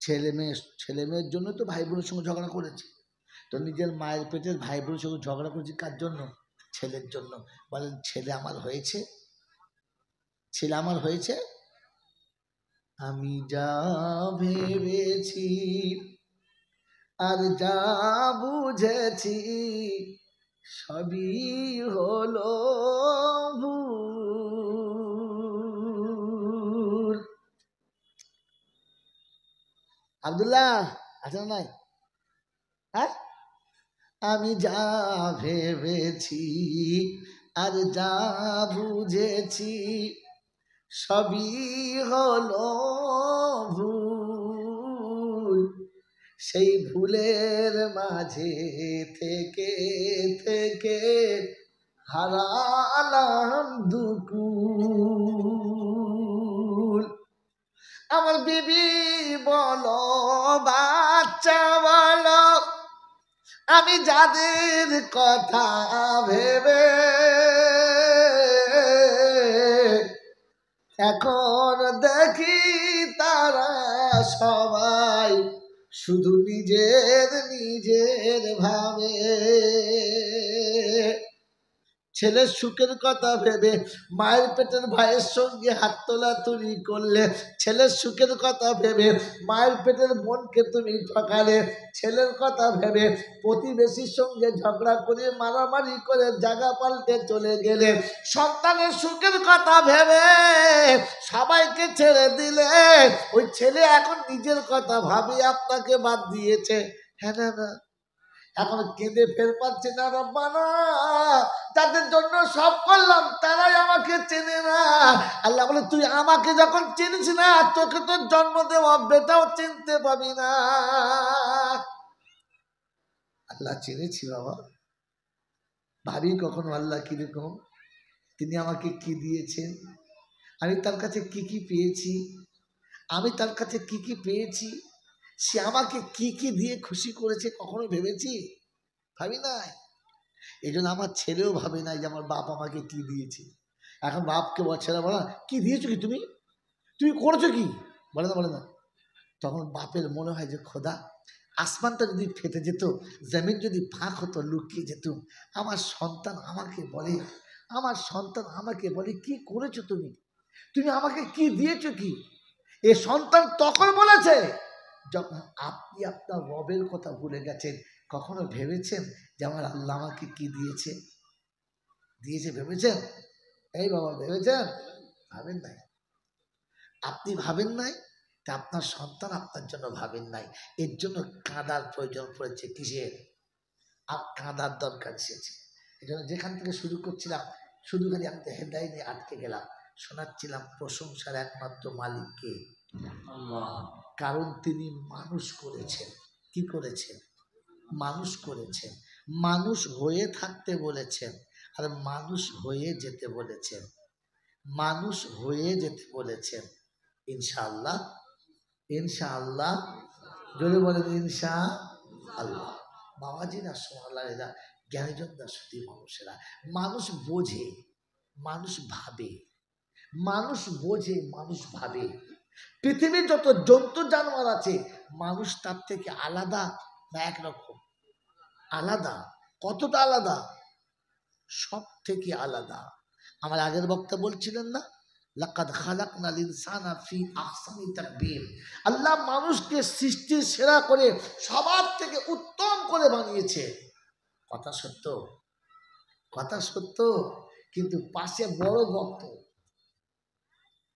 ছেলে মেয়ের জন্য তো ভাই বোনের সঙ্গে ঝগড়া করেছি, তো নিজের মায়ের পেটের ভাই বোনের সঙ্গে ঝগড়া করেছি কার জন্য? ছেলের জন্য। বলেন ছেলে আমার হয়েছে? ছেলে আমার হয়েছে? আমি যা ভেবেছি আর যা বুঝেছি সবই হলো ভুল। আব্দুল্লাহ আছে না নাই? হ্যাঁ, আমি যা ভেবেছি আর যা বুঝেছি সবই হলো ভুল। সেই ভুলের মাঝে থেকে থেকে হারালাম দুকুল। আমার বিবি বলো বাচ্চা বলো, আমি যাদের কথা ভেবে এখন দেখি তারা সবাই শুধু নিজের ভাবে। ছেলের সুখের কথা ভেবে মায়ের পেটের ভাইয়ের সঙ্গে হাত তোলাতুলি করলে, ছেলের সুখের কথা ভেবে মায়ের পেটের বোনকে তুমি ঠকালে, ছেলের কথা ভেবে প্রতিবেশীর সঙ্গে ঝগড়া করে মারামারি করে জায়গা পাল্টে চলে গেলে, সন্তানের সুখের কথা ভেবে সবাইকে ছেড়ে দিলে, ওই ছেলে এখন নিজের কথা ভাবে আপনাকে বাদ দিয়েছে। হ্যাঁ না না, এখন কেঁদে ফের পাচ্ছে না, রব্বানা যাদের জন্য সব করলাম তারাই আমাকে চেনে না। আল্লাহ বলে তুই আমাকে যখন চিনিস না, তোকে তোর জন্ম দেওয়া বেটাও চিনতে পাবি না। আল্লাহ চিনেছি বাবা, ভাবি কখনো আল্লাহ কিরকম, তিনি আমাকে কি দিয়েছেন, আমি তার কাছে কি কি পেয়েছি, আমি তার কাছে কি কি পেয়েছি, সে আমাকে কি কি দিয়ে খুশি করেছে, কখনো ভেবেছি? ভাবি নাই। এই জন্য আমার ছেলেও ভাবে নাই যে আমার বাপ আমাকে কি দিয়েছে। এখন বাপকে ছেলে বলা কি দিয়েছো, কি তুমি তুমি করেছো কি, বলে না। তখন বাপের মনে হয় যে খোদা আসমানটা যদি ফেটে যেত, জমিন যদি ফাঁক হতো, লুকিয়ে যেত, আমার সন্তান আমাকে বলে কি করেছো তুমি, তুমি আমাকে কি দিয়েছো কি। এ সন্তান তখন বলেছে যখন আপনি আপনার রবের কথা ভুলে গেছেন। কখনো ভেবেছেন যে আমার আল্লাহ আমাকে কি দিয়েছে ভেবেছেন? এই বাবা ভেবেছেন? ভাবেন নাই। আপনি ভাবেন নাই, তা আপনার সন্তান আপনার জন্য ভাবেন নাই। এর জন্য কাঁদার প্রয়োজন পড়েছে। কিসের? কাঁদার দরকার এসেছে। এই জন্য যেখান থেকে শুরু করছিলাম শুধু খালি আমি হেদায় নিয়ে আটকে গেলাম। শোনাচ্ছিলাম প্রশংসার একমাত্র মালিককে, কারণ তিনি মানুষ করেছেন। কি করেছেন? মানুষ করেছেন। মানুষ হয়ে থাকতে বলেছেন আর মানুষ হয়ে যেতে বলেছেন। মানুষ হয়ে যেতে বলেছেন। ইনশাআল্লাহ, ইনশাআল্লাহ, জোরে বলেন ইনশাআল্লাহ। বাবাজিরা সোনালারা জ্ঞানীজন দাসী মানুষেরা, মানুষ বোঝে, মানুষ ভাবে, মানুষ ভাবে। পৃথিবীর যত জন্তু জানোয়ার আছে মানুষ তার থেকে আলাদা না একরকম? আলাদা। কতটা আলাদা? সব থেকে আলাদা। আমার আগের বক্তা বলছিলেন না, লাকাদ খালাকনাল ইনসানা ফি আহসানি তাকবীর। আল্লাহ মানুষকে সৃষ্টির সেরা করে সবার থেকে উত্তম করে বানিয়েছে। কথা সত্য, কথা সত্য, কিন্তু পাশে বড় গর্ত।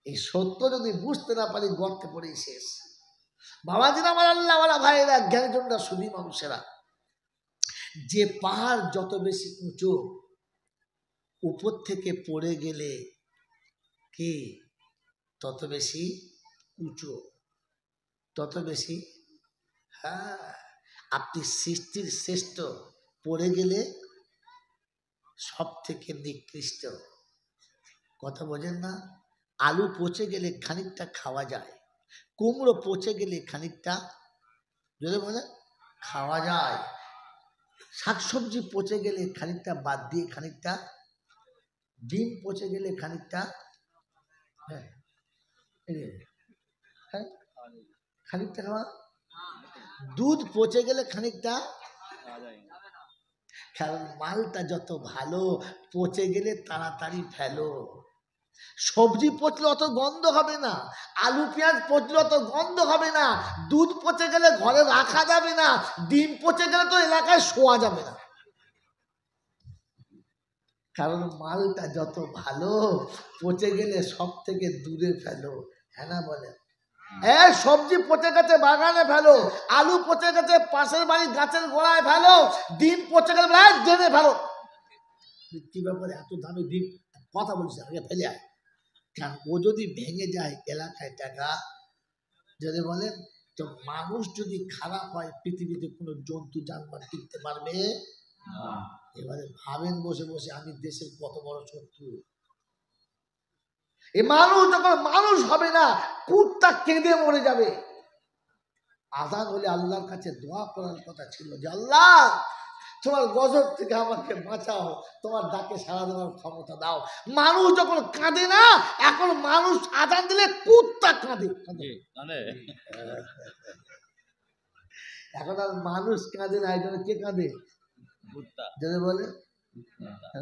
এই সত্য যদি বুঝতে না পারি গর্তে পড়েই শেষ। বাবাজিরা আমার আল্লাহওয়ালা ভাইয়েরা জ্ঞানীজনরা শুধু মানুষেরা, যে পাহাড় যত বেশি উঁচু, উপর থেকে পড়ে গেলে কি তত বেশি উঁচু, তত বেশি। হ্যাঁ, আপনি সৃষ্টির শ্রেষ্ঠ, পড়ে গেলে সব থেকে নিকৃষ্ট। কথা বোঝেন না? আলু পচে গেলে খানিকটা খাওয়া যায়, কুমড়ো পচে গেলে খানিকটা যদি বলে খাওয়া যায়, শাকসবজি পচে গেলে খানিকটা বাদ দিয়ে খানিকটা, ডিম পচে গেলে খানিকটা হ্যাঁ খানিকটা খাওয়া, দুধ পচে গেলে খানিকটা, কারণ মালটা যত ভালো পচে গেলে তাড়াতাড়ি ফেলো। সবজি পচলে অত গন্ধ হবে না, আলু পেঁয়াজ পচলে অত গন্ধ হবে না, দুধ পচে গেলে ঘরে রাখা যাবে না, ডিম পচে গেলে তো এলাকায় শোয়া যাবে না, কারণ মালটা যত ভালো পচে গেলে সব থেকে দূরে ফেলো। হ্যাঁ না বলেন? সবজি পচে গেছে বাগানে ফেলো, আলু পচে গেছে পাশের বাড়ির গাছের গোড়ায় ফেলো, ডিম পচে গেলে জেনে ফেলো। কি ব্যাপারে এত দামি ডিম কথা বলছি, আগে ফেলে আয়। কারণ ও যদি ভেঙে যায় এলাকায় টাকা, যদি বলেন তো মানুষ যদি খারাপ হয় পৃথিবীতে কোনো জন্তু জানোয়ার টিকতে পারবে না। এবারে ভাবেন বসে বসে আমি দেশের কত বড় শত্রু। এই মানুষ যখন মানুষ হবে না, কুত্তা কেঁদে মরে যাবে। আযান হলে আল্লাহর কাছে দোয়া করার কথা ছিল যে আল্লাহ তোমার গজব থেকে আমাকে বাঁচাও, তোমার ডাকে সাড়া দেওয়ার ক্ষমতা দাও। মানুষ যখন কাঁদে না, এখন মানুষ আযান দিলে কুত্তা কাঁদে। এখন আর মানুষ কাঁদে না, এই জন্য কে কাঁদে? যদি বলে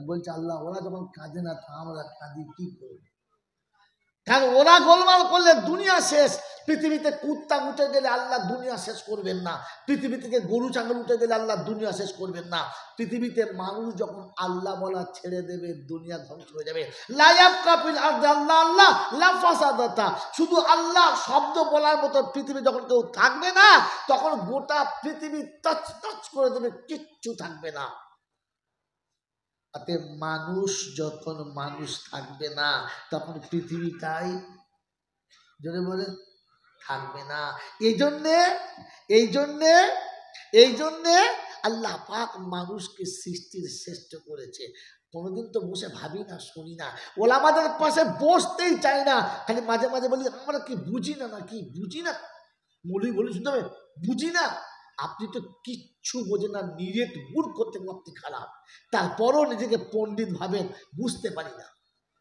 বলছে আল্লাহ ওরা যখন কাঁদে না তা আমরা কাঁদি কি করবো? কারণ ওরা গোলমাল করলে দুনিয়া শেষ। পৃথিবীতে কুত্তা উঠে গেলে আল্লাহ দুনিয়া শেষ করবেন না, পৃথিবী থেকে গরু ছাগল উঠে গেলে আল্লাহ দুনিয়া শেষ করবেন না। পৃথিবীতে মানুষ যখন আল্লাহ বলা ছেড়ে দেবে দুনিয়া ধ্বংস হয়ে যাবে। শুধু আল্লাহ শব্দ বলার মতো পৃথিবী যখন কেউ থাকবে না, তখন গোটা পৃথিবী তছ তছ করে দেবে, কিচ্ছু থাকবে না। মানুষ যখন মানুষ থাকবে না, তখন পৃথিবীটাই যদি বলে থাকবে না। এই জন্যে আল্লাহ পাক মানুষকে সৃষ্টির শ্রেষ্ঠ করেছে। কোনোদিন তো বসে ভাবি না, শুনি না, ওলামাদের পাশে বসতেই চাই না, খালি মাঝে মাঝে বলি আমরা কি বুঝি না, নাকি বুঝি না, মৌলভী বলি শুনতে হবে বুঝি না। আপনি তো কিচ্ছু বোঝেন না, নিরেট মূর্খ থেকে আপনি খারাপ, তারপরও নিজেকে পণ্ডিত ভাবেন, বুঝতে পারি না।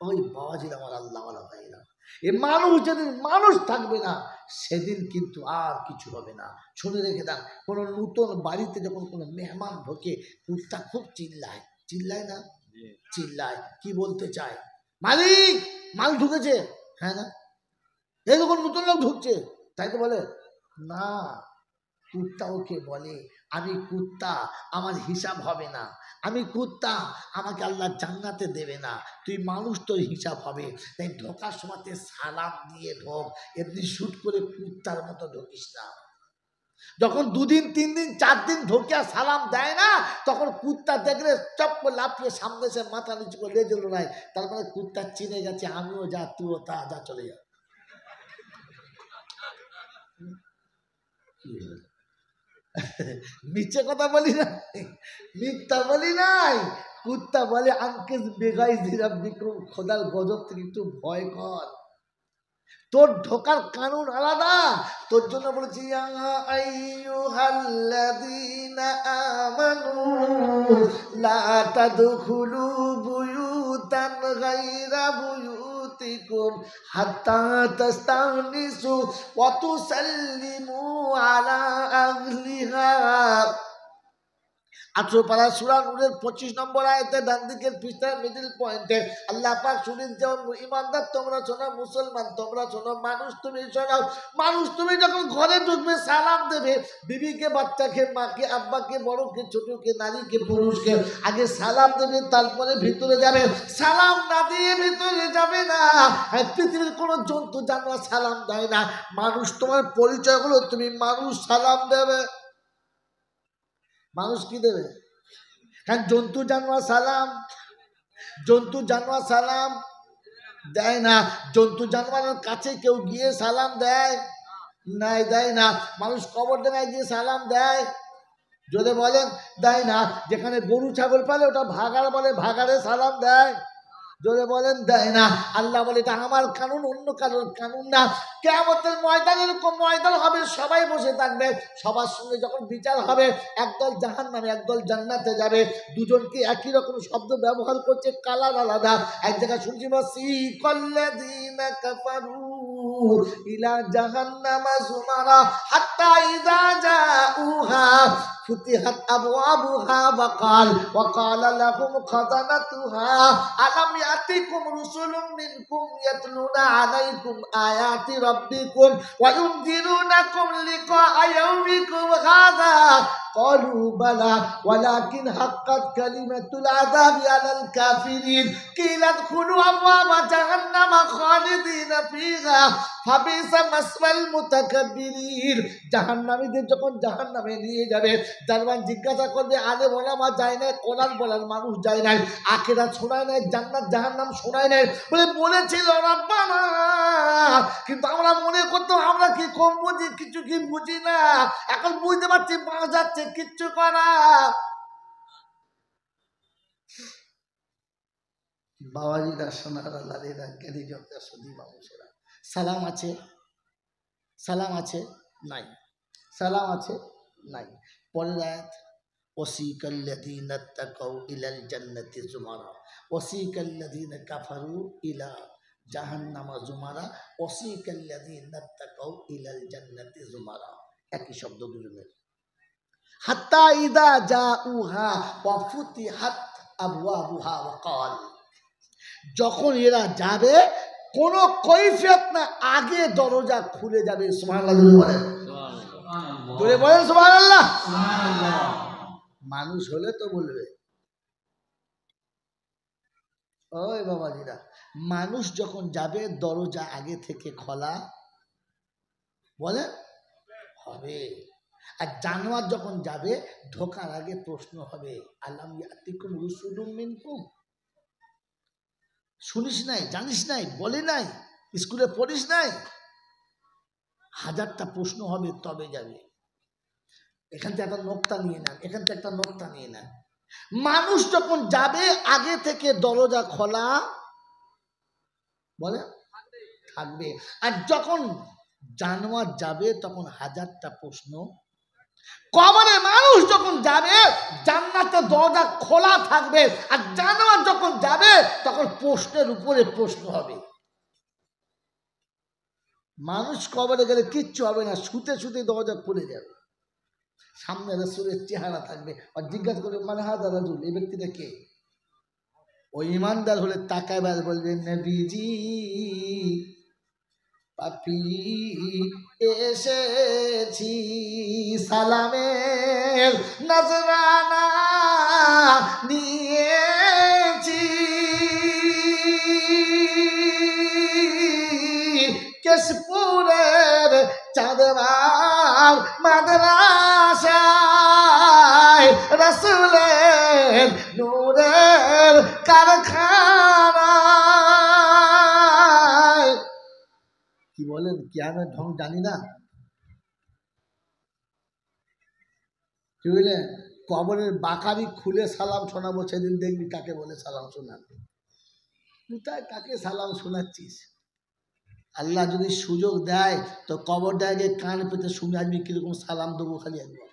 ওই বাবাজির আমার আল্লাহ ভাইরা, এ মানুষ যেদিন মানুষ থাকবে না সেদিন কিন্তু আর কিছু হবে না। শুনে রেখে দেন, কোনো নতুন বাড়িতে যখন কোনো মেহমান ঢোকে, কুত্তা খুব চিল্লায়, চিল্লায় না? চিল্লায়, কি বলতে চায়? মালিক মাল ঢুকেছে, হ্যাঁ না? এই যখন নতুন লোক ঢুকছে তাই তো বলে না। কুত্তা ওকে বলে আমি কুত্তা, আমার হিসাব হবে না, আমি কুত্তা, আমাকে আল্লাহ জান্নাতে দেবে না, তুই মানুষ, তোর হিসাব হবে। তাই ঢোকার সময়তে সালাম দিয়ে ঢোক, এমনি শুট করে কুত্তার মতো ঢোকিস না। যখন 2 দিন 3 দিন 4 দিন ঢোকে আর সালাম দেয় না, তখন কুত্তা দেখলে চপ করে লাফিয়ে সামনে এসে মাথা নিচু করে লেজ নাই, তার মানে কুত্তা চিনে গেছে আমিও যা তুইও তা, যা চলে যা। মিথ্যে কথা বলি না, মিথ্যা বলি নাই। কুত্তা বলে আঙ্কে বেগাই জিরাব বিক্রম, খোদার গজব থেকে একটু ভয় কর। তোর ঢোকার কানুন আলাদা, তোর জন্য বলেছি আইয়ুহাল্লাযীনা আমানু লা তাদখুলু বুয়ুতান গায়রা বুয়ুতিকুম হাত্তা তাস্তানিসু ওয়া তুসাল্লিমু আলা আহলিহা। 18 পারা সূরা নূরের 25 নম্বর আয়াতে ডান দিকের পৃষ্ঠার মিডল পয়েন্টে আল্লাহ পাক শুনেন যে ঈমানদার তোমরা শোনো, মুসলমান তোমরা শোনো, মানুষ তুমি শোনো। মানুষ তুমি যখন ঘরে ঢুকবে সালাম দেবে, বিবিকে, বাচ্চাকে, মাকে, আব্বাকে, বড়কে, ছোটকে, নারীকে, পুরুষকে আগে সালাম দেবে, তারপরে ভিতরে যাবে। সালাম না দিয়ে ভিতরে যাবে না। পৃথিবীর কোনো জন্তু জানোয়ার সালাম দেয় না। মানুষ তোমার পরিচয় হলো তুমি মানুষ, সালাম দেবে। মানুষ কি দেবে? কারণ জন্তু জানোয়ার সালাম দেয় না। জন্তু জানোয়ারের কাছে কেউ গিয়ে সালাম দেয় না। মানুষ কবর ডাঙায় গিয়ে সালাম দেয়? যদি বলেন দেয় না। যেখানে গরু ছাগল পালে ওটা ভাগাড় বলে, ভাগাড়ে সালাম দেয়? জোরে বলেন দেয় না। আল্লাহ বলে এটা আমার কানুন, অন্য কারোর কানুন না। কিয়ামতের ময়দানে এরকম ময়দান হবে, সবাই বসে থাকবে, সবার সঙ্গে যখন বিচার হবে, একদল জাহান্নামে একদল জান্নাতে যাবে। দুজনকে একই রকম শব্দ ব্যবহার করছে, কালার আলাদা। এক জায়গায় শুনছি ওয়াসিকাল্লাযীনা কাফারু ইলা জাহান্নামা যুমারা হাত্তা ইযা জাউহা ফুতিহাত আবওয়াবুহা ওয়া ক্বালা লাহুম খাযানাতুহা আলাম ইয়াতিকুম রুসুলুম মিনকুম ইয়াতলুনা আলাইকুম আয়াতি রাব্বিকুম ওয়া ইউনযিরুনাকুম লিকাআ ইয়াউমিকুম হাযা قالوا بلى ولكن حقت كلمة العذاب على الكافرين قيل ادخلوا أبواب جهنم خالدين فيها فبئس مثوى المتكبرين জাহান্নামীদের যখন জাহান্নামে নিয়ে যাবে দারওয়ান জিজ্ঞাসা করবে আলেম ওলামা যায় না কোরআন বলার মানুষ যায় না আখিরাত শোনায় না জান্নাত জাহান্নাম শোনায় না বলেছিল রব্বানা কিন্তু আমরা মনে করতাম আমরা কি কম বুঝি কিছু কি বুঝি না এখন বুঝতে পারছি পাওয়া যাচ্ছে কিচ্ছু করা বাবাজিরা সোনারা লালেরা জ্ঞানী জগতা সদী মানুষেরা সালাম আছে নাই সালাম আছে নাই পরের আয়াত ওয়াসিকাল্লাযীনা তাকাউ ইলাল জান্নাতি যুমারা ওয়াসিকাল্লাযীনা কাফারু ইলা জাহান্নামা যুমারা ওয়াসিকাল্লাযীনা তাকাউ ইলাল জান্নাতি যুমারা একই শব্দ দুজনের হাত্তা ইযা জাউহা ওয়া ফুতিহাত আবওয়াবুহা ওয়া ক্বাল যখন এরা যাবে কোন কৈফিয়ত না আগে দরজা খুলে যাবে সুবহানাল্লাহ বলেন জোরে বলেন সুবহানাল্লাহ মানুষ হলে তো বলবে ওই বাবাজিরা মানুষ যখন যাবে দরজা আগে থেকে খোলা বলে হবে আর জানোয়ার যখন যাবে ঢোকার আগে প্রশ্ন হবে আলাম ইয়াতিকুম রুসুলুম মিনকুম শুনিস নাই জানিস নাই বলে নাই স্কুলে পড়িস নাই হাজারটা প্রশ্ন হবে তবে যাবে এখান থেকে একটা নোক্তা নিয়ে নেন মানুষ যখন যাবে আগে থেকে দরজা খোলা বলে থাকবে আর যখন জানোয়ার যাবে তখন হাজারটা প্রশ্ন কবরে মানুষ যখন যাবে জান্নাতের দরজা খোলা থাকবে আর জানোয়ার যখন যাবে তখন প্রশ্নের উপরে প্রশ্ন হবে মানুষ কবরে গেলে কিচ্ছু হবে না শুতে শুতে দরজা খুলে যাবে সামনে রাসূলের চেহারা থাকবে আর জিজ্ঞাসা করবে মানে হাজা রাজুল এই ব্যক্তিটা কে ওই ইমানদার হলে তাকায় আর বলবে নবীজি পাপি এসেছি সালামের নজরানা নিয়েছি কেশপুরের চাঁদবাগ মাদ্রাসায় রাসূলের নূরের কারখানা কি বলেন কিয়ামের ঢং জানি না কি বললেন কবরের বাকারি খুলে সালাম শোনাবো সেদিন দেখবি কাকে বলে সালাম শোনাবে কোথায় কাকে সালাম শোনাচ্ছিস আল্লাহ যদি সুযোগ দেয় তো কবরটা আগে কান পেতে শুনে আসবি কিরকম সালাম দেবো খালি একবার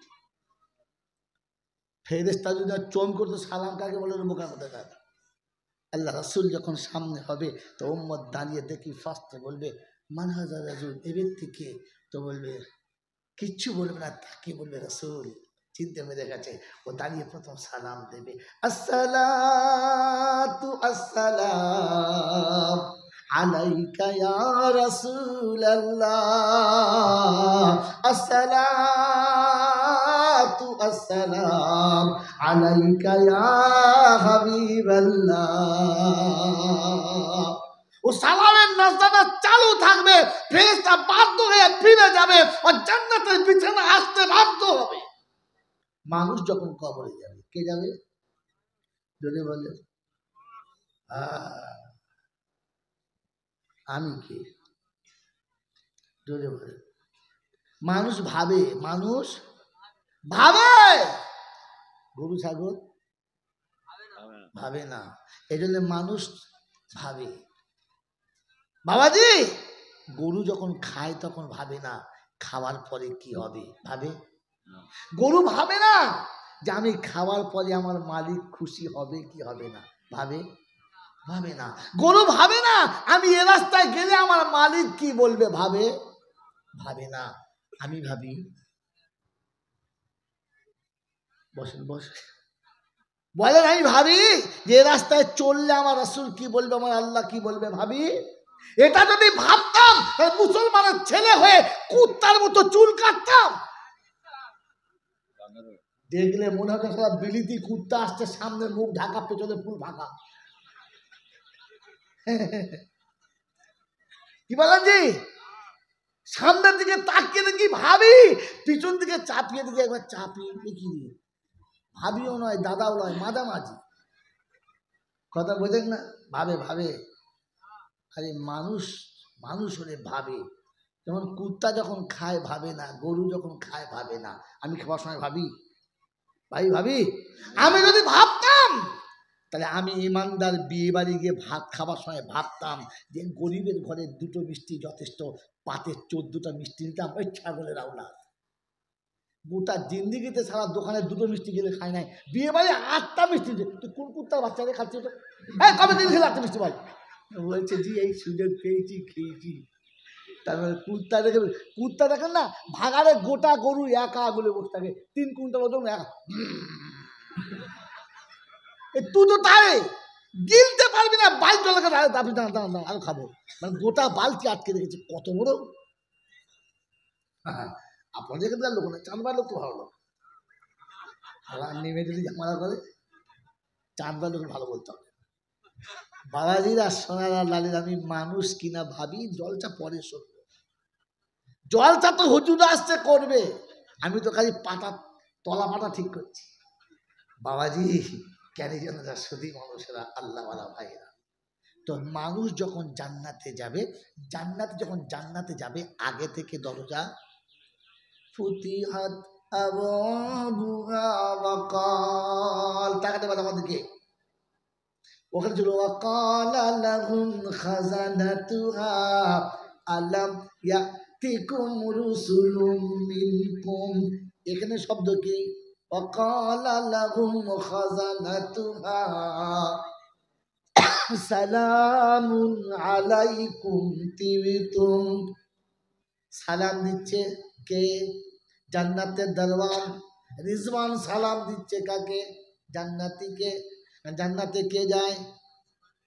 ফেরেশতা যদি চোম করতো সালাম কাকে বলে বোকার মধ্যে কাজ আল্লাহ রাসূল যখন সামনে হবে তো উম্মত দাঁড়িয়ে দেখি ফার্স্টে বলবে মান হাজা রাজুল এ ব্যক্তিকে তো বলবে কিচ্ছু বলবে না তাকে বলবে রাসূল চিন্তা মেরে গেছে ও দাঁড়িয়ে প্রথম সালাম দেবে আসসালাতু আসসালাম আলাইকা ইয়া রাসূলাল্লাহ আসসালাতু আসসালাম আলাইকা ইয়া হাবিবাল্লাহ ও সালামের নাজরানা চালু থাকবে ফেরেশতা বাধ্য হয়ে ফিরে যাবে ও জান্নাতের বিছানা আসতে বাধ্য হবে মানুষ যখন কবরে যাবে কে যাবে যদি বলে আমি কে যদি বলে মানুষ ভাবে গরু ছাগল ভাবে না এই জন্য মানুষ ভাবে বাবাজি গরু যখন খায় তখন ভাবে না খাওয়ার পরে কি হবে ভাবে গরু ভাবে না যে আমি খাওয়ার পরে আমার মালিক খুশি হবে কি হবে না ভাবে ভাবে না। গরু ভাবে না আমি এ রাস্তায় গেলে আমার মালিক কি বলবে, ভাবে ভাবে না। আমি ভাবি। বসেন বসেন। বলেন আমি ভাবি যে রাস্তায় চললে আমার রাসূল কি বলবে, আমার আল্লাহ কি বলবে, ভাবি। এটা যদি ভাবতাম মুসলমানের ছেলে হয়ে কুত্তার মতো চুল কাটতাম। দেখলে মনে হতো সারা বিলিতি কুত্তা আসছে, সামনে মুখ ঢাকা, পেছনে ফুল ঢাকা। কি বলেন জি? সামনের দিকে তাকিয়ে দেখি ভাবি, পিছন দিকে চাপিয়ে দিকে একবার চাপিয়ে দেখি, ভাবিও নয় দাদাও নয়, মাঝামাঝি। কথা বোঝেন না? ভাবে ভাবে। আরে মানুষ মানুষ হলে ভাবে। যেমন কুত্তা যখন খায় ভাবে না, গরু যখন খায় ভাবে না। আমি খাওয়ার সময় ভাবি, ভাবি। আমি যদি ভাবতাম তাহলে আমি ইমানদার বিয়ে বাড়ি গিয়ে ভাত খাবার সময় ভাবতাম যে গরিবের ঘরে দুটো মিষ্টি যথেষ্ট, পাতে 14টা মিষ্টি নিতাম, ওই ছাগলের আওলাদ। গোটা জিন্দিগিতে সারা দোকানে দুটো মিষ্টি গেলে খাই নাই, বিয়ে বাড়ি 8টা মিষ্টি। তুই কোন কুত্তার বাচ্চাদের খাচ্ছিস? হ্যাঁ, কবে দিন খেলে 8টা মিষ্টি ভাই? বলছে জি এই সুযোগ পেয়েছি, খেয়েছি। তারপরে কুত্তা দেখেন না, ভাগাড়ে গোটা গরু একা বলে বসে থাকে, 3 কুইন্টাল ওজন একা। তুই তো তাই গিলতে পারবি না, বাল চলে দাবি দাঁড়া আরো খাবো, মানে গোটা বালতি আটকে রেখেছে, কত বড়। হ্যাঁ, আপনাদের এখানকার লোক না, চাঁদবার লোক তো ভালো লোক। নেমে যদি ঝামেলা করে, চাঁদবার লোক ভালো বলতে হবে। বাবাজিরা সোনারা লালির, আমি মানুষ কিনা ভাবি, জলচা পরে শুনবো। জলচা তো হুজুর আসতে করবে, আমি তো খালি পাতা তলা পাতা ঠিক করছি। বাবাজি কেন যেন সুধী মানুষেরা, আল্লাহওয়ালা ভাইরা। তো মানুষ যখন জান্নাতে যাবে, যখন জান্নাতে যাবে আগে থেকে দরজা ফুতিহাত আবওয়াবুহা ওয়াকাল, তাকাতে বলে আমাদেরকে, ওখানে ছিল ওয়াকালা লাহুম খাজানাতুহা আলাম ইয়াতিকুম রুসুলুম মিনকুম। এখানে শব্দ কি? ওয়াকালা লাহুম খাজানাতুহা সালামুন আলাইকুম তিবতুম। সালাম দিচ্ছে কে? জান্নাতের দরওয়ান রিজওয়ান সালাম দিচ্ছে কাকে? জান্নাতীকে। জান্নাতে কে যায়?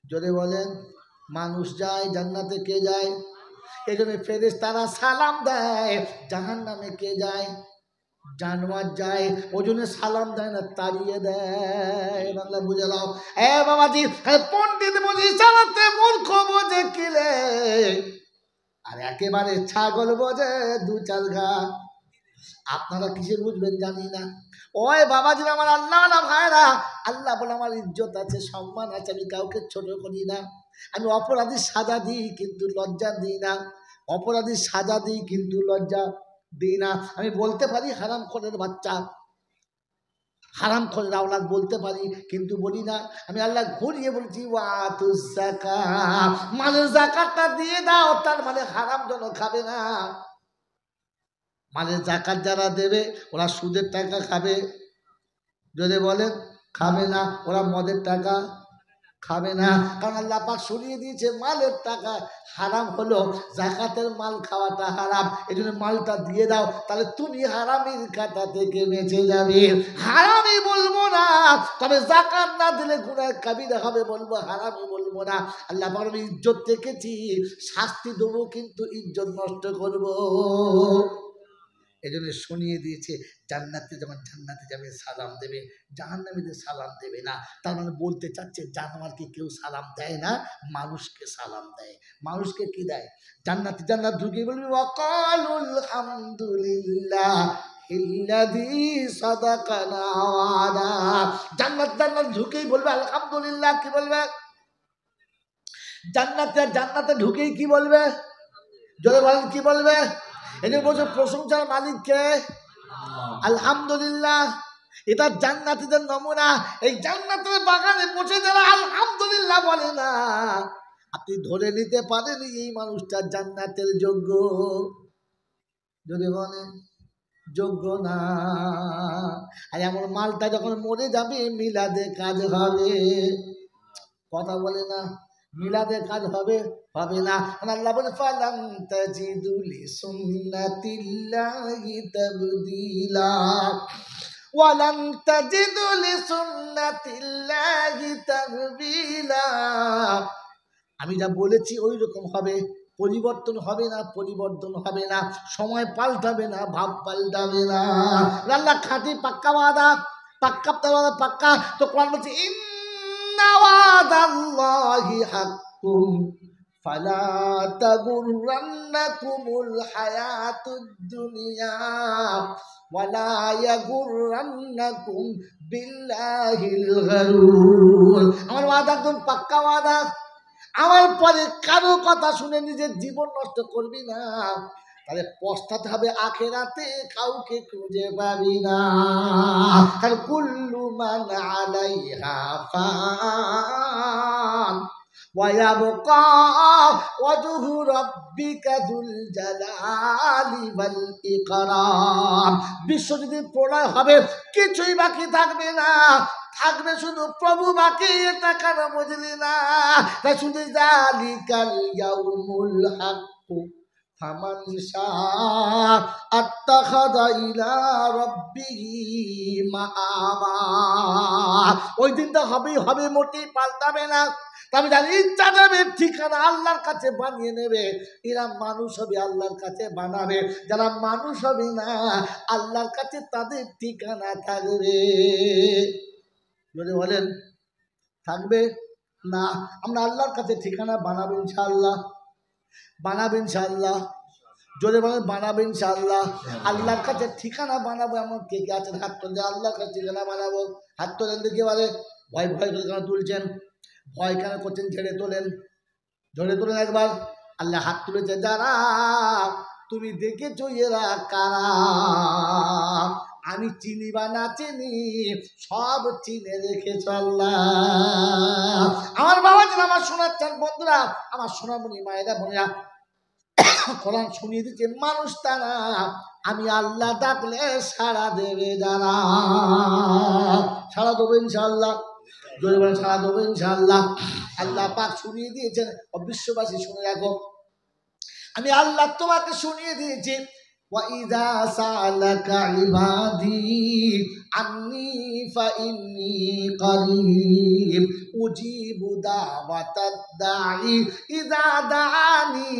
জোরে বলেন। মানুষ যায়। জান্নাতে কে যায়? এই জন্য ফেরেশতারা সালাম দেয়। জাহান্নামে কে যায়? জানোয়ার যায়। ওই জন্য সালাম দেয় না, তাড়িয়ে দেয়। বাংলা বুঝে নাও। এ বাবাজি, পণ্ডিত বুঝি চালাতে, মূর্খ বোঝে কিলে, আর একেবারে ছাগল বোঝে 2-4 ঘা। আপনারা কিসে বুঝবেন জানি না। ওই বাবাজি আমার আল্লাহ না ভাইরা, আল্লাহ বলে আমার ইজ্জত আছে, সম্মান আছে, আমি কাউকে ছোট করি না। আমি অপরাধীর সাজা দিই কিন্তু লজ্জা দিই না। অপরাধীর সাজা দিই কিন্তু লজ্জা দিই না। আমি বলতে পারি হারাম খোরের বাচ্চা, হারাম খোরের আওলাদ বলতে পারি, কিন্তু বলি না। আমি আল্লাহ ঘুরিয়ে বলছি ওয়াতুজ যাকাত, মালের যাকাতটা দিয়ে দাও, তার মানে হারাম যেন খাবে না। মালের যাকাত যারা দেবে ওরা সুদের টাকা খাবে, যদি বলেন খাবে না। ওরা মদের টাকা খাবে না, কারণ আল্লাহ পাক সরিয়ে দিয়েছে মালের টাকা হারাম হলো, যাকাতের মাল খাওয়াটা হারাম। এই জন্য মালটা দিয়ে দাও, তাহলে তুমি হারামির খাতা থেকে বেঁচে যাবে। হারামি বলবো না, তবে যাকাত না দিলে গুনাহ কাবিরা হবে, বলবো হারামি বলবো না। আল্লাহ পাক আমি ইজ্জত রেখেছি, শাস্তি দেবো কিন্তু ইজ্জত নষ্ট করবো। এই জন্য শুনিয়ে দিয়েছে জান্নাতে যখন জান্নাতে যাবে সালাম দেবে, জাহান্নামীদের সালাম দেবে না। তার মানে বলতে চাচ্ছে জানোয়ারকে কেউ সালাম দেয় না, মানুষকে সালাম দেয়। মানুষকে কি দেয়? জান্নাতে জান্নাত ঢুকে বলবে ওয়াকালুল হামদুলিল্লাহ ইল্লাযী সাদাকানা ওয়াদা। জান্নাত ঢুকেই বলবে আলহামদুলিল্লাহ। কি বলবে? জান্নাতে ঢুকেই কি বলবে? জোরে বলেন কি বলবে? এই যে বলছে প্রশংসার মালিককে আলহামদুলিল্লাহ। এটা জান্নাতীদের নমুনা। এই জান্নাতের বাগানে বসে যারা আলহামদুলিল্লাহ বলে না, আপনি ধরে নিতে পারেন এই মানুষটা জান্নাতের যোগ্য। যদি বলেন যোগ্য না। আর এমন মালটা যখন মরে যাবে মিলাদে কাজ হবে। কথা বলে না, মিলাদে কাজ হবে হবে না। আল্লাহ বলে ফালাম তাজিদু লিসুন্নাতিল্লাহি তাবদীলা ওয়ালান তাজিদু লিসুন্নাতিল্লাহি তাহবিলা। আমি যা বলেছি ওই রকম হবে, পরিবর্তন হবে না, পরিবর্তন হবে না, সময় পাল্টাবে না, ভাব পাল্টাবে না। আল্লাহ খাঁটি পাক্কা ওয়াদা, পাক্কা ওয়াদা পাক্কা। তো কোরআন বলছে ইন্না ওয়াদাল্লাহি হাক্কুম ফালা তাগুররান্নাকুমুল হায়াতুদ দুনিয়া ওয়ালা ইয়াগুররান্নাকুম বিল্লাহিল গারুর। আমার ওয়াদা একদম পাক্কা ওয়াদা। আমার পরে কারো কথা শুনে নিজের জীবন নষ্ট করবি না, তাহলে পস্তাতে হবে আখেরাতে, কাউকে খুঁজে পাবি না। আর কুল্লু মান আলাইহা ফান ওয়া ইয়াবকা ওয়াজহু রাব্বিকা যুল জালালি ওয়াল ইকরাম। বিশ্ব যেদিন প্রলয় হবে কিছুই বাকি থাকবে না, থাকবে শুধু প্রভু বাকি। এটা কেন বুঝলি না? তাই শুধু যালিকাল ইয়াউমুল হাক্কু ফামান শাআ আত্তাখাযা ইলা রাব্বিহি মাআবা। ওই দিনটা হবেই হবে, মোটেই পাল্টাবে না। তবে যারা ইচ্ছা যাবে ঠিকানা আল্লাহর কাছে বানিয়ে নেবে, এরা মানুষ হবে আল্লাহর কাছে বানাবে। যারা মানুষ হবে না আল্লাহর কাছে তাদের ঠিকানা থাকবে। যদি বলেন থাকবে না, আমরা আল্লাহর কাছে ঠিকানা বানাবো ইনশাআল্লাহ, বানাবো ইনশাআল্লাহ। যদি বলেন বানাবো ইনশাআল্লাহ, আল্লাহর কাছে ঠিকানা বানাবো। এমন কে কে আছেন হাত তোলেন, আল্লাহর কাছে ঠিকানা বানাবো? হাত তোলেন দেখে বলে। ভয় ভয় করে কেন তুলছেন? ভয় কেন করছেন? ঝেড়ে তোলেন, ঝরে তোলেন একবার। আল্লাহ হাত তুলেছে যারা, তুমি দেখেছো এরা কারা? আমি চিনি বা না চিনি সব চিনে রেখেছ আল্লাহ। আমার বাবা যেন আমার শোনাচ্ছেন বন্ধুরা, আমার সোনামণি মায়েরা বোনেরা, কোরআন শুনিয়ে দিচ্ছে মানুষ তারা, আমি আল্লাহ ডাকলে সাড়া দেবে যারা। সাড়া দেবো ইনশাআল্লাহ, জোরে বলেন সাড়া দেবো ইনশাআল্লাহ। আল্লাহ পাক শুনিয়ে দিয়েছেন। বিশ্ববাসী শুনে রাখো, আমি আল্লাহ তোমাকে শুনিয়ে দিয়েছি وَإِذَا سَأَلَكَ عِبَادِي عَنِّي فَإِنِّي قَرِيبٌ أُجِيبُ دَعْوَةَ الدَّاعِ إِذَا دَعَانِي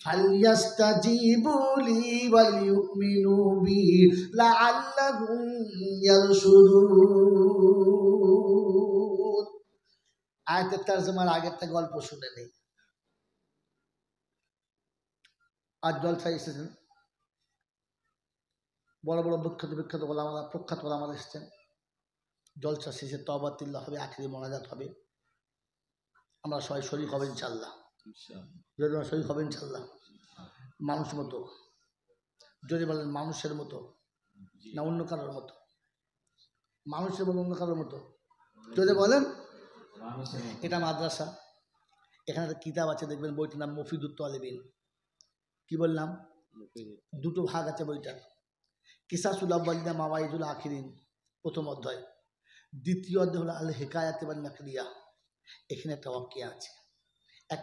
فَلْيَسْتَجِيبُوا لِي وَلْيُؤْمِنُوا بِي لَعَلَّهُمْ يَرْشُدُونَ। আয়াতের তরজমার আগেরটা গল্প শুনে নেই। আজ জলসায় এসেছেন বড় বড় বিখ্যাত ওলামারা, প্রখ্যাত ওলামারা এসেছেন। জলসা শেষে তওবাতুল্লাহ হবে, আখিরি মোনাজাত হবে। আমরা সবাই শরীক হবেন ইনশাআল্লাহ, যদি শরীক হবেন ইনশাআল্লাহ। মানুষ মতো, যদি বলেন মানুষের মতো না অন্য কারোর মতো? মানুষের মতো অন্য কারোর মতো? যদি বলেন এটা মাদ্রাসা, এখানে একটা কিতাব আছে দেখবেন, বইটির নাম মফিদুত তালেবিন। কি বললাম? দুটো ভাগ আছে বইটার। কিসাসুল আউয়ালিনা মাওয়াইজুল আখিরিন প্রথম অধ্যায়, দ্বিতীয় অধ্যায় হলো আল হিকায়াত ওয়ান নাকলিয়া। এখানে একটা ওয়াকিয়া আছে। এক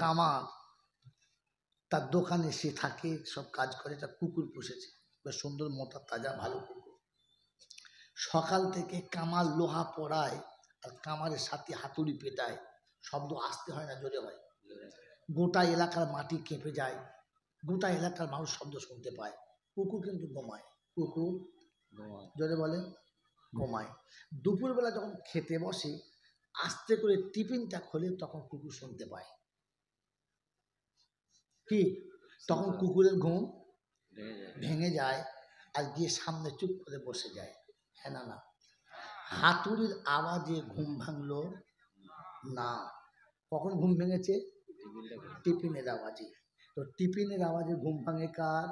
কামার তার দোকানে সে থাকে, সব কাজ করে, একটা কুকুর পুষেছে, বেশ সুন্দর মোটা তাজা ভালো কুকুর। সকাল থেকে কামার লোহা পড়ায় আর কামারের সাথে হাতুড়ি পেটায়, শব্দ আসতে হয় না, জোরে হয়। গোটা এলাকার মাটি কেঁপে যায়, গোটা এলাকার মানুষ শব্দ শুনতে পায়। কুকুর কিন্তু ঘুমায়, কুকুর জোরে বলে ঘুমায়। দুপুরবেলা যখন খেতে বসে আস্তে করে টিফিনটা খোলে, তখন কুকুর শুনতে পায়। কি? তখন কুকুরের ঘুম ভেঙে যায় আর গিয়ে সামনে চুপ করে বসে যায়। হ্যাঁ না? হাতুড়ির আওয়াজে ঘুম ভাঙলো না। কখন ঘুম ভেঙেছে? টিফিনের আওয়াজে। তো টিফিনের আওয়াজে ঘুম ভাঙে কার?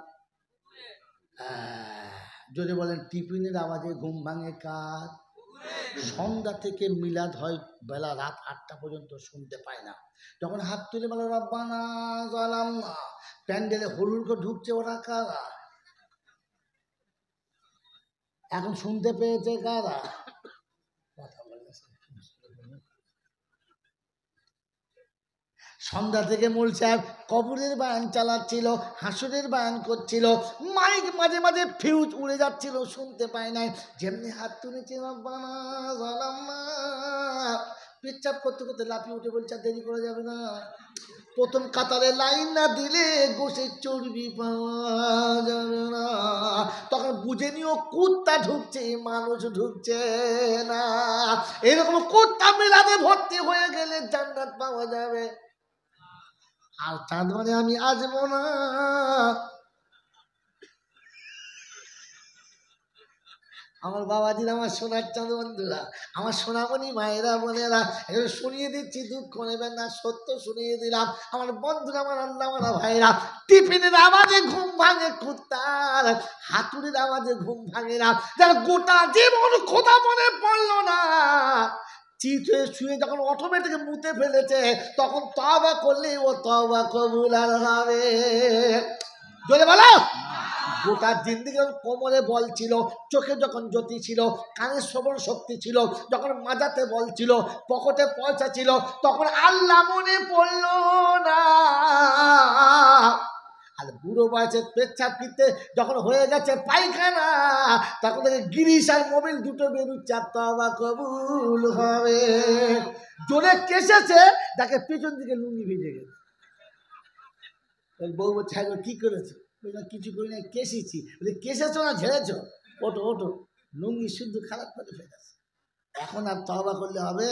যদি বলেন টিফিনের আওয়াজে ঘুম ভাঙে কার? সন্ধ্যা থেকে মিলাদ হয় বেলা রাত 8টা পর্যন্ত শুনতে পায় না। যখন হাত তুলে বলে রব্বানা যালামনা, প্যান্ডেলে হুড় করে ঢুকছে ওরা কারা? এখন শুনতে পেয়েছে কারা? কথা বলে সন্ধ্যা থেকে মূল সাহেব কবরের বায়ান চালাচ্ছিল, হাসুরের বায়ান করছিল, মাইক মাঝে মাঝে ফিউজ উড়ে যাচ্ছিল, শুনতে পায় নাই। যেমনি হাত তুলেছে পেচ্ছাপ করতে করতে লাফিয়ে উঠে বলছে দেরি করা যাবে না, প্রথম কাতারে লাইন না দিলে গোশের চর্বি পাওয়া যাবে না। তখন বুঝে নিও কুত্তা ঢুকছে, মানুষ ঢুকছে না। এরকম কুত্তা মিলাদে ভর্তি হয়ে গেলে জান্নাত পাওয়া যাবে। আর তার মানে আমি আসবো না। আমার বাবাজির, আমার সোনার চাঁদ বন্ধুরা, আমার সোনামণি মায়েরা বোনেরা, এগুলো শুনিয়ে দিচ্ছি, দুঃখ নেবেন না, সত্য শুনিয়ে দিলাম। আমার বন্ধুরা, আমার আল্লাহ আমার ভাইরা, টিফিনের আওয়াজে ঘুম ভাঙে কুত্তার, হাতুড়ির আওয়াজে ঘুম ভাঙে না। যার গোটা জীবন খোদা মনে পড়লো না, চিত হয়ে শুয়ে যখন অটোমেটিক মুতে ফেলেছে, তখন তওবা করলে ও তওবা কবুল আর হবে। জোরে বলো। গোটা জিন্দিগি কোমরে বল ছিল, চোখে যখন জ্যোতি ছিল, কানে শ্রবণ শক্তি ছিল, যখন মাজাতে বল ছিল, পকেটে পয়সা ছিল, তখন আল্লাহ মনে পড়ল না। আর বুড়ো বয়সে পেচ্ছাপ কিনতে যখন হয়ে গেছে পায়খানা, তখন থেকে গিরিশ আর মোবিল দুটো বেরুচ্ছে, আর তওবা কবুল হবে। জোরে কেসেছে, তাকে পেছন দিকে লুঙ্গি ভিজে গেছে। বউ বলছে কি করেছে? কিছু করি না, কেসেছি। কেসেছো না ঝেড়েছো? ওটো ওটো, লুঙ্গি শুদ্ধ খারাপ করে ফেলেছে। এখন আর তওবা করলে হবে?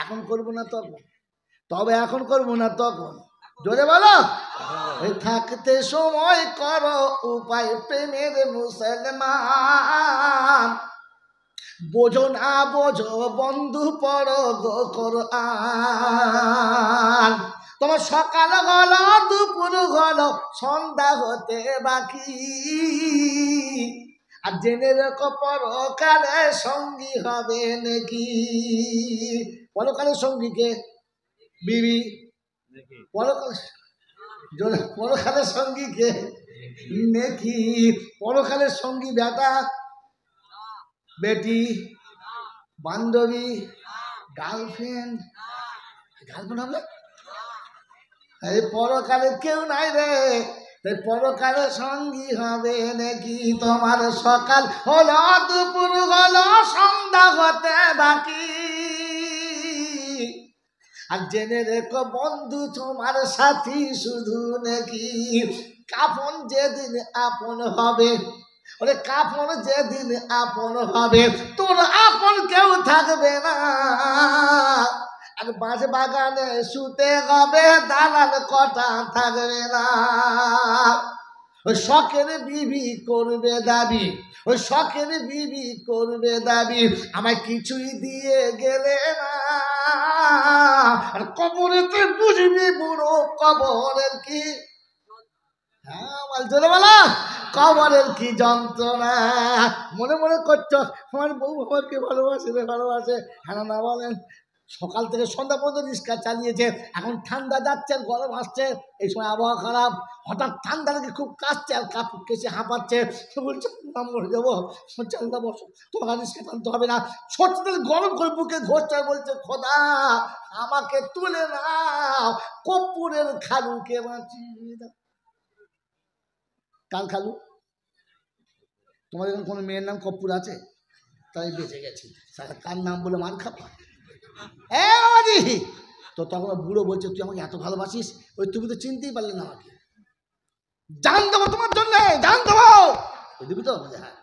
এখন করবো না তখন, তবে এখন করবো না তখন। জোরে বলো। থাকতে সময় করো উপায় প্রেমের মুসলমান, বোঝো না বোঝো বন্ধু পড়ো গো কোরআন। তোমার সকাল হলো, দুপুর হলো, সন্ধ্যা হতে বাকি, আর জেনে রেখো পরকালে সঙ্গী হবে নাকি। পরকালের সঙ্গী কে? বিবি। পরকালের সঙ্গী কে? নাকি। পরকালের সঙ্গী বেটা, বেটি, বান্ধবী, গার্লফ্রেন্ড। গার্লফ্রেন্ড হবে? এই পরকালে কেউ নাই রে, তাই পরকালে সঙ্গী হবে নাকি। তোমার সকাল হলো, দুপুর হলো, সন্ধ্যা হতে বাকি, আর জেনে রেখো বন্ধু তোমার সাথী শুধু নাকি। কাফন যেদিন আপন হবে, ওরে কাফন যেদিন আপন হবে, তোর আপন কেউ থাকবে না। আর বাঁশ বাগানে শুতে হবে, দালাল কটা থাকবে না। ওই শখের বিবি করবে দাবি, ওই শখের বিবি করবে দাবি, আমায় কিছুই দিয়ে গেলে না। আর কবরেতে বুঝবি বুড়ো কবরের কি, হ্যাঁ বলছো বলা, কবরের কি যন্ত্রণা। মনে মনে করছো আমার বউ আমাকে ভালোবাসে রে, ভালোবাসে। হ্যাঁ না বলেন, সকাল থেকে সন্ধ্যা পর্যন্ত রিক্সা চালিয়েছে, এখন ঠান্ডা যাচ্ছে, গরম আসছে, এই সময় আবহাওয়া খারাপ, হঠাৎ ঠান্ডা থেকে খুব কাশছে, আর কাপড় কেসে হাঁপাচ্ছে। বলছে মরে যাবো, চান্দা বসো, তোমার রিক্সা টানতে হবে না। সত্যি গরম করে বুকে ঘষছে, বলছে খোদা আমাকে তুলে নাও, কর্পূরের খালুকে বাঁচিয়ে দাও। কাল খালু? তোমার এখানে কোনো মেয়ের নাম কর্পূর আছে? তাই বেঁচে গেছি, কার নাম বলে মার খাবা। তো তখন বুড়ো বলছে তুই আমাকে এত ভালোবাসিস, ওই তুমি তো চিনতেই পারলে না আমাকে, জান দেবো তোমার জন্য, জান দেবো। দিবি তো? হ্যাঁ।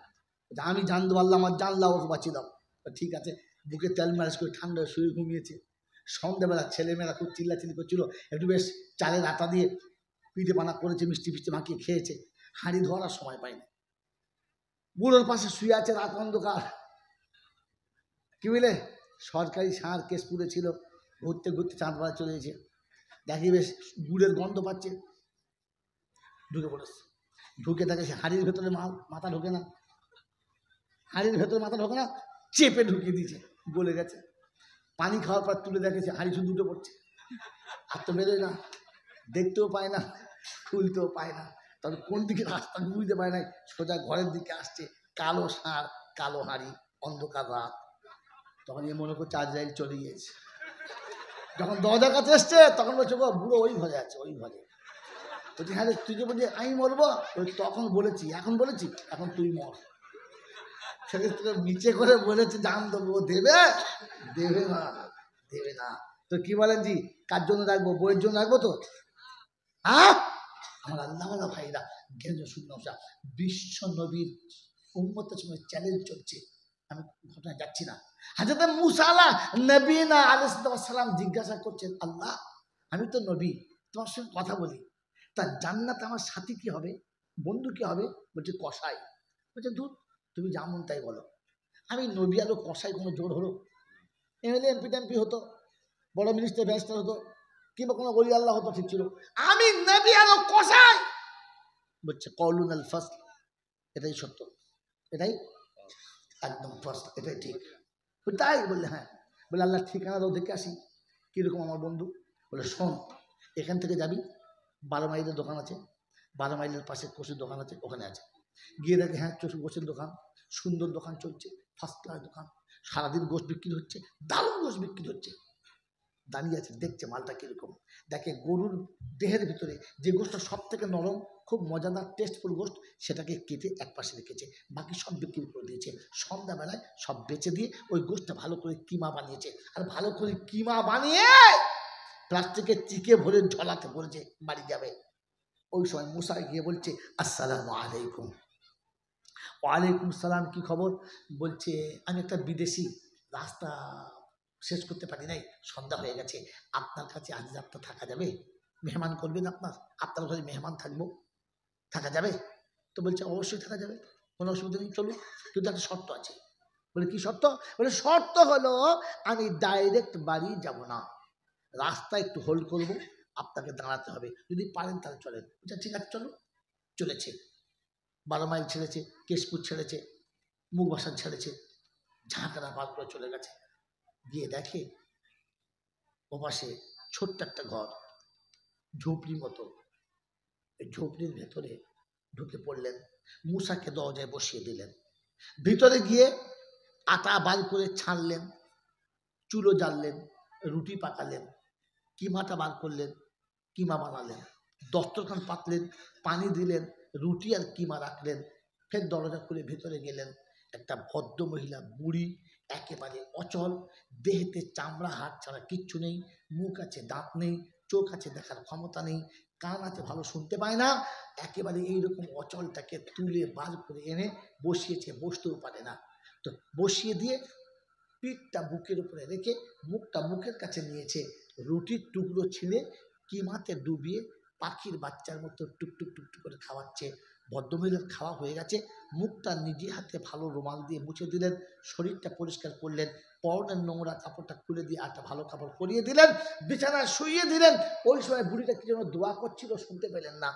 আমি জান দেবো, আল্লাহ আমার জানলা, ওকে বাঁচিয়ে দাও। ঠিক আছে, বুকে তেল মালিশ করে ঠান্ডা শুয়ে ঘুমিয়েছে। সন্ধ্যেবেলা ছেলেমেয়েরা খুব চিল্লাচিল্লি করছিল, একটু বেশ চালের আটা দিয়ে পিঠে বানা করেছে, মিষ্টি ফিষ্টি মাখিয়ে খেয়েছে। হাঁড়ি ধরার সময় পায়নি। বুড়োর পাশে শুয়ে আছে, রাত অন্ধকার। কি বুঝলে, সরকারি সার কেস পুড়েছিল, ঘুরতে ঘুরতে চাঁদপাড়া চলে গেছে, দেখি বেশ গুড়ের গন্ধ পাচ্ছে, ঢুকে পড়েছে। ঢুকে দেখে সে হাঁড়ির ভেতরে মাথা ঢোকে না, হাঁড়ির ভেতরে মাথা ঢোকে না, চেপে ঢুকিয়ে দিয়েছে, গলে গেছে। পানি খাওয়ার পর তুলে দেখেছে হাঁড়ি শুধু দুটো পড়ছে, আর তো বেরোয় না, দেখতেও পায় না, খুলতেও পায় না। তবে কোন দিকে রাস্তা বুঝতে পায় না, সোজা ঘরের দিকে আসছে, কালো ষাঁড়, কালো হাঁড়ি, অন্ধকার রাত। তখন এ মনে করছে আজরাইল চলে গিয়েছে। যখন দরজার কাছে এসছে তখন বলছে গো বুড়ো ওই ঘরে আছে, ওই ঘরে। বলছি হ্যাঁ তুই যে বলছি আমি মরবো, তখন বলেছি, এখন বলেছি এখন তুই মর। সেক্ষেত্রে নিচে করে বলেছে জান দেবো, দেবে দেবে না, দেবে না। তো কি বলেন জি, কার জন্য রাখবো? বইয়ের জন্য রাখবো তো? হ্যাঁ, আমার আল্লাহওয়ালা ভাইরা জ্ঞান শূন্য বিশ্ব নবীর উম্মতের সঙ্গে চ্যালেঞ্জ চলছে। আমি ঘটনা যাচ্ছি না। হযরত মুসা নবীনা আলাইহিস সালাম জিজ্ঞাসা করছেন, আল্লাহ আমি তো নবী, তোমার সঙ্গে কথা বলি, তা জান্নাতে আমার সাথী কি হবে, বন্ধু কি হবে? বলছে কসাই। বলছে ধুর, তুমি যেমন তাই বলো। আমি নবী আলো কসাই কোনো জোর হলো? এমএলএ এমপি টেমপি হতো, বড় মিনিস্টার ব্যারিস্টার হতো, কিংবা কোনো ওলি আল্লাহ হতো, ঠিক ছিল। আমি নবী আলো কসাই। বলছে কওলুন আল ফাসল, এটাই সত্য, এটাই একদম ফার্স্ট, এটাই ঠিক। তাই বললে হ্যাঁ। বলে আল্লাহ ঠিকানা দাও দেখে আসি কীরকম আমার বন্ধু। বলে শোন, এখান থেকে যাবি 12 মাইলের দোকান আছে, 12 মাইলের পাশে কষির দোকান আছে, ওখানে আছে। গিয়ে দেখে হ্যাঁ গোষ্ঠীর দোকান, সুন্দর দোকান চলছে, ফার্স্ট ক্লাস দোকান, সারাদিন গোষ্ঠ বিক্রি হচ্ছে, দারুণ গোষ্ঠ বিক্রি হচ্ছে। দাঁড়িয়ে আছে, দেখছে মালটা কীরকম। দেখে গরুর দেহের ভিতরে যে গোষ্ঠটা সব থেকে নরম, খুব মজাদার টেস্টফুল গোষ্ঠ, সেটাকে কেটে এক পাশে রেখেছে, বাকি সব বিক্রি করে দিয়েছে। সন্ধ্যাবেলায় সব বেচে দিয়ে ওই গোষ্ঠটা ভালো করে কিমা বানিয়েছে। আর ভালো করে কিমা বানিয়ে প্লাস্টিকের চিকে ভরে ঝোলাতে বলেছে বাড়ি যাবে। ওই সময় মুসা গিয়ে বলছে আসসালামু আলাইকুম। ওয়ালাইকুম সালাম, কি খবর? বলছে আমি একটা বিদেশি, রাস্তা শেষ করতে পারি নাই, সন্ধ্যা হয়ে গেছে, আপনার কাছে আজ রাতটা থাকা যাবে? মেহমান করবেন আপনার ঘরে মেহমান থাকবো, থাকা যাবে? তো বলছে অবশ্যই থাকা যাবে, কোনো অসুবিধা নেই, চলুন, কিন্তু একটা শর্ত আছে। বলে কি শর্ত? বলে শর্ত হলো আমি ডাইরেক্ট বাড়ি যাব না, রাস্তায় একটু হোল্ড করবো, আপনাকে দাঁড়াতে হবে, যদি পারেন তাহলে চলেন। আচ্ছা ঠিক আছে চলো। চলেছে, 12 মাইল ছেড়েছে, কেশপুর ছেড়েছে, মুখবাসান ছেড়েছে, ঝাঁকড়া পার করে চলে গেছে। গিয়ে দেখে ওপাশে ছোট্ট একটা ঘর, ঝুপড়ি মতো। এই ঝুপড়ির ভেতরে ঢুকে পড়লেন, মুসাকে দরজায় বসিয়ে দিলেন। ভিতরে গিয়ে আটা বার করে ছাড়লেন, চুলো জ্বাললেন, রুটি পাকালেন, কিমাটা বার করলেন, কিমা বানালেন, দস্তরখান পাতলেন, পানি দিলেন, রুটি আর কিমা রাখলেন। ফের দরজা খুলে ভেতরে গেলেন। একটা ভদ্র মহিলা, বুড়ি, একেবারে অচল, দেহেতে চামড়া হাড় ছাড়া কিচ্ছু নেই, মুখ আছে দাঁত নেই, চোখ আছে দেখার ক্ষমতা নেই, কান আছে ভালো শুনতে পায় না, একেবারে এইরকম অচলটাকে তুলে বার করে এনে বসিয়েছে, বসতেও পারে না। তো বসিয়ে দিয়ে পিঠটা বুকের উপরে রেখে মুখটা মুখের কাছে নিয়েছে, রুটির টুকরো ছিঁড়ে কিমাতে ডুবিয়ে পাখির বাচ্চার মতো টুকটুক টুকটুক করে খাওয়াচ্ছে। ভদ্রমহিলার খাওয়া হয়ে গেছে, মুখটা নিজে হাতে ভালো রুমাল দিয়ে মুছে দিলেন, শরীরটা পরিষ্কার করলেন, পরনের নোংরা কাপড়টা খুলে দিয়ে একটা ভালো কাপড় পরিয়ে দিলেন, বিছানায় শুইয়ে দিলেন। ওই সময় বুড়িটা কি যেন দোয়া করছিল, শুনতে পেলেন না।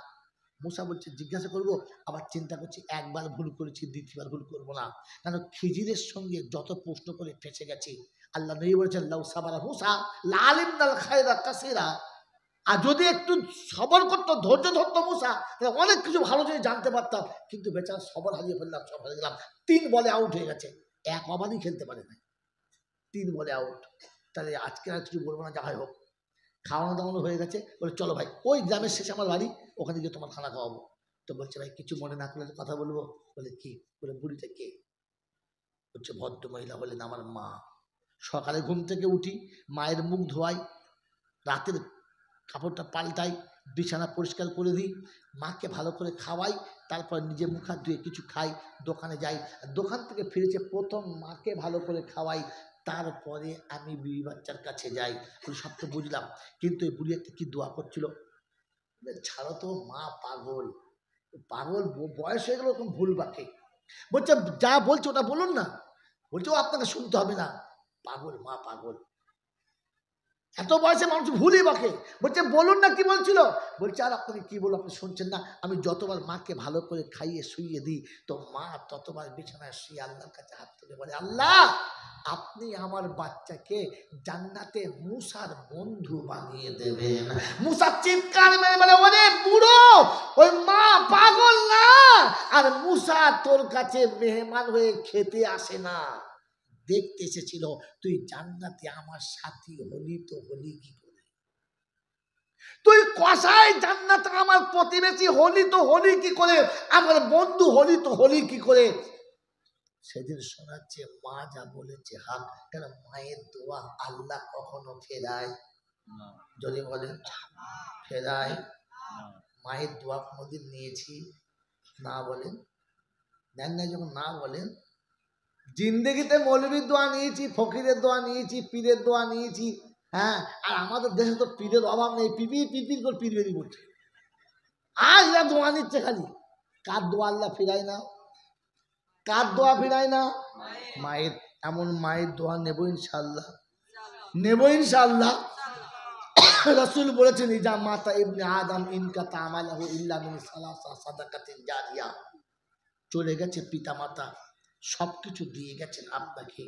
মুসা বলছে জিজ্ঞাসা করবো, আবার চিন্তা করছি একবার ভুল করেছি, দ্বিতীয়বার ভুল করবো না, কেন খিজিরের সঙ্গে যত প্রশ্ন করে ফেঁসে গেছি। আল্লাহ নবী বলেছেন লাউ সাবারা মুসা লালিমনাল খায়রা কাসীরা, আর যদি একটু সবর করতো, ধৈর্য ধরতো মুসা, তাহলে অনেক কিছু ভালো জিনিস জানতে পারতাম। কিন্তু বেচারা সবর হারিয়ে ফেললাম, সব হারিয়ে গেলাম। 3 বলে আউট হয়ে গেছে, 1 ওভারই খেলতে পারে না, 3 বলে আউট। তাহলে আজকে আর কিছু বলবো না, যা হয় হোক। খাওয়ানো দাওয়ানো হয়ে গেছে। বলে চলো ভাই, ওই গ্রামের শেষে আমার বাড়ি, ওখানে গিয়ে তোমার খানা খাওয়াবো। তো বলছে ভাই কিছু মনে না করলে কথা বলবো। বলে কি? বলে বুড়িটা কে? বলছে ভদ্র মহিলা হলেন আমার মা। সকালে ঘুম থেকে উঠি, মায়ের মুখ ধোয়াই, রাতের কাপড়টা পাল্টাই, বিছানা পরিষ্কার করে দিই, মাকে ভালো করে খাওয়াই, তারপর নিজে মুখ হাত ধুয়ে কিছু খাই, দোকানে যাই, দোকান থেকে ফিরেছে প্রথম মাকে ভালো করে খাওয়াই, তারপরে আমি বিবি বাচ্চার কাছে যাই। সব তো বুঝলাম, কিন্তু এই বুড়ি একটা কি দোয়া করছিল, ছাড়ো তো মা পাগল, পাগল বয়স হয়ে গেল, ওরকম ভুল বাকে। বলছে যা বলছে ওটা বলুন না। বলছে ও আপনাকে শুনতে হবে না, পাগল মা পাগল, এত বয়সে মানুষ ভুলই বাকে। বলছে বলুন না কি বলছিল। বলছে আর আপনাকে কি বলবো, আপনি শুনছেন না। আমি যতবার মাকে ভালো করে খাইয়ে শুইয়ে দিই, তো মা ততবার বিছানায় শুয়ে আল্লাহর কাছে হাত তুলে বলে, আল্লাহ আপনি আমার বাচ্চাকে জান্নাতে মুসার বন্ধু বানিয়ে দেবেন। মুসা চিৎকার মেরে বলে, ওরে বুড়ো, ওই মা পাগল না, আর মুসা তোর কাছে মেহমান হয়ে খেতে আসে না, দেখতে এসেছিল, তুই জান্নাতে আমার সাথী হলি তো হলি কি করে? তুই কসাই জান্নাতে আমার প্রতিবেশী হলি তো হলি কি করে? আমার বন্ধু হলি তো হলি কি করে? সেদিন শোনাচ্ছে মা যা বলেছে হাক। কেন? মায়ের দোয়া আল্লাহ কখনো ফেরায়? যদি বলেন ফেরায়? মায়ের দোয়া কোনোদিন নিয়েছি? না বলেন, নেন না। যখন না বলেন, জিন্দগিতে মৌলবীর দোয়া নিয়েছি, ফকিরের দোয়া নিয়েছি, পীরের দোয়া নিয়েছি। হ্যাঁ, আর আমাদের দেশে তো পীরের অভাব নেই, পিপির পিপির করে পীর বেরিয়ে পড়ছে। আর এরা দোয়া নিচ্ছে খালি। কার দোয়া আল্লাহ ফিরায় না? কার দোয়া ফিরায় না? মায়ের। এমন মায়ের দোয়া নেব ইনশাল্লাহ, নেব ইনশাল্লাহ। রাসূল বলেছেন, ইজা মাতা ইবনে আদম ইনকা তামালাহু ইল্লা মিন সালাসা সাদাকাতিন জারিয়া। চলে গেছে পিতা মাতা, সবকিছু দিয়ে গেছেন আপনাকে,